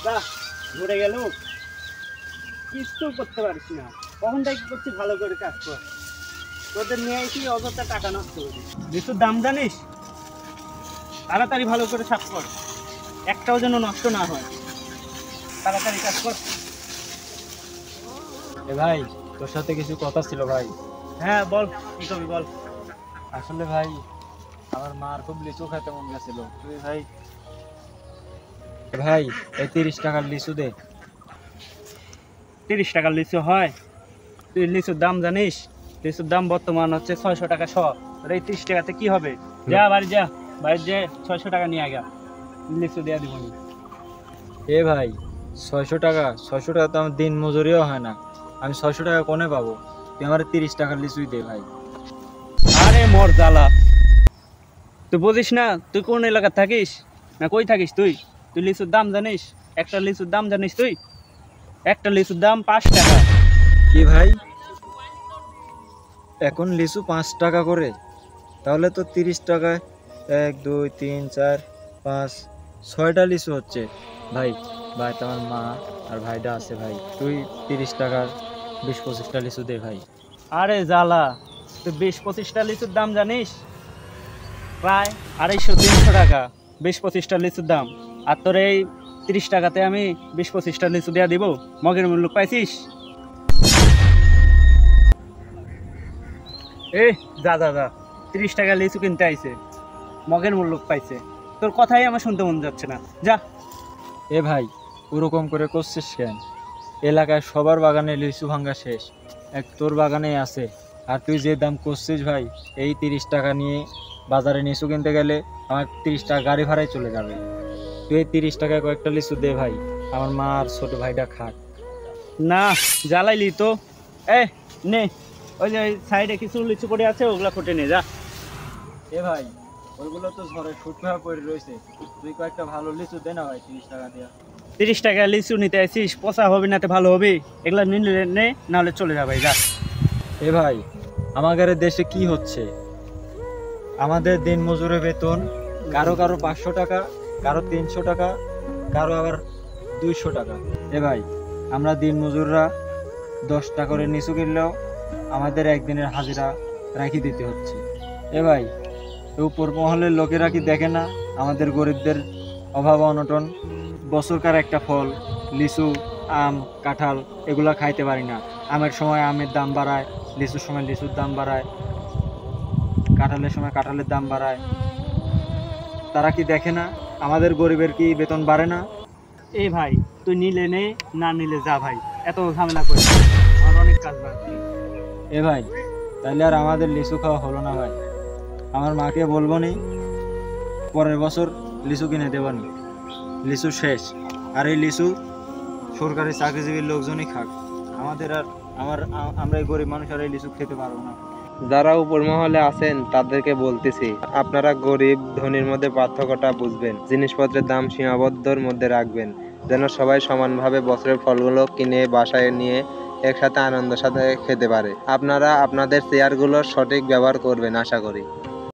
যা ঘুরে গেল, কিছু করতে পারিস না। কখন থেকে করছি, ভালো করে কাজ কর। তোদের নিয়ে এসে অযথা টাকা নষ্ট করি। লিচুর দাম জানিস? তাড়াতাড়ি ভালো করে সাফ কর, একটাও যেন নষ্ট না হয়। তাড়াতাড়ি কাজ কর। এ ভাই, তোর সাথে কিছু কথা ছিল ভাই। হ্যাঁ বল, কি করবি বল। আসলে ভাই, আমার মার খুব লিচু খেতে মন গেছিল। তুই ভাই, ভাই এই 30 টাকার লিচু দে। 30 টাকার লিচু হয়? তুই লিচুর দাম জানিস? লিচুর দাম বর্তমান হচ্ছে 600 টাকা শ। আর এই 30 টাকাতে কি হবে? যা বাড়ি যা, বাড়ি যে 600 টাকা নিয়ে আগা, লিচু দেওয়া দিব না। এ ভাই, 600 টাকা তো আমার দিন মজুরিও হয় না। আমি 600 টাকা কোনে পাবো? তুই আমার 30 টাকার লিচুই দে ভাই। আরে মোর জ্বালা, তুই বুঝিস না? তুই কোন এলাকায় থাকিস না কই থাকিস? তুই তুই লিচুর দাম জানিস? একটা লিচুর দাম জানিস তুই? একটা লিচুর দাম 5 টাকা। কি ভাই, এখন লিচু 5 টাকা করে? তাহলে তো 30 টাকায় 1 2 3 4 5 6টা লিচু হচ্ছে। ভাই, ভাই তো আমার মা আর ভাইটা আছে ভাই। তুই 30 টাকার 20-25টা লিচু দে ভাই। আরে জ্বালা, তুই 20-25টা লিচুর দাম জানিস? প্রায় 250-300 টাকা 20-25টা লিচুর দাম। আর তোর এই 30 টাকাতে আমি 20-25টা লিচু দেওয়া দিব? মগের মূল্য পাইছিস? এ যা যা যা, 30 টাকা লিচু কিনতে আইছে, মগের মূল্য পাইছে। তোর কথাই আমার শুনতে মন যাচ্ছে না, যা। এ ভাই, ওরকম করে করছিস কেন? এলাকায় সবার বাগানে লিচু ভাঙ্গা শেষ, এক তোর বাগানেই আছে। আর তুই যে দাম করছিস ভাই, এই 30 টাকা নিয়ে বাজারে লিচু কিনতে গেলে আমার 30 টাকা গাড়ি ভাড়ায় চলে যাবে। তুই এই 30 টাকায় কয়েকটা লিচু দে ভাই, আমার মা আর ছোট ভাইটা খাক। না, জ্বালাইলি তো। এ নে, ওই যে সাইডে কিছু লিচু পড়ে আছে, ওগুলা ফুটে নে যা। এ ভাই, ওইগুলো তো ঝড়ে শুকনো পড়ে রয়েছে। তুই কয়েকটা ভালো লিচু দে না ভাই, 30 টাকা দিয়া। 30 টাকা লিচু নিতে আসিস, পচা হবে না তো ভালো হবে? এগুলা নিলে নে, নাহলে চলে যা ভাই, যা। এ ভাই, আমাদের দেশে কি হচ্ছে? আমাদের দিন মজুরের বেতন কারো কারো 500 টাকা, কারো 300 টাকা, কারো আবার 200 টাকা। এ ভাই, আমরা দিন মজুররা 10 টাকা করে নিচু কিনলেও আমাদের একদিনের হাজিরা রাখি দিতে হচ্ছে। এ ভাই, উপর মহলের লোকেরা কি দেখে না আমাদের গরিবদের অভাব অনটন? বছরকার একটা ফল, লিচু, আম, কাঁঠাল, এগুলা খাইতে পারি না। আমের সময় আমের দাম বাড়ায়, লিচুর সময় লিচুর দাম বাড়ায়, কাঁঠালের সময় কাঁঠালের দাম বাড়ায়। তারা কি দেখে না আমাদের গরিবের কি বেতন বাড়ে না? এই ভাই, তুই নিলে নে, না নিলে যা ভাই, এত ঝামেলা করিস না, আমার অনেক কাজ বাকি। এ ভাই, তাহলে আর আমাদের লিচু খাওয়া হলো না ভাই। আমার মাকে বলবো নি, পরের বছর লিচু কিনে দেবানি। লিচু শেষ, আর এই লিচু সরকারি চাকরিজীবীর লোকজনই খাক। আমাদের আর আমরা এই গরিব মানুষ আর এই লিচু খেতে পারবো না। যারা উপর মহলে আছেন তাদেরকে বলতেছি, আপনারা গরিব ধনীর মধ্যে পার্থক্যটা বুঝবেন, জিনিসপত্রের দাম সীমাবদ্ধর মধ্যে রাখবেন, যেন সবাই সমানভাবে বছরের ফলগুলো কিনে বাসায় নিয়ে একসাথে আনন্দের সাথে খেতে পারে। আপনারা আপনাদের চেয়ারগুলোর সঠিক ব্যবহার করবেন আশা করি।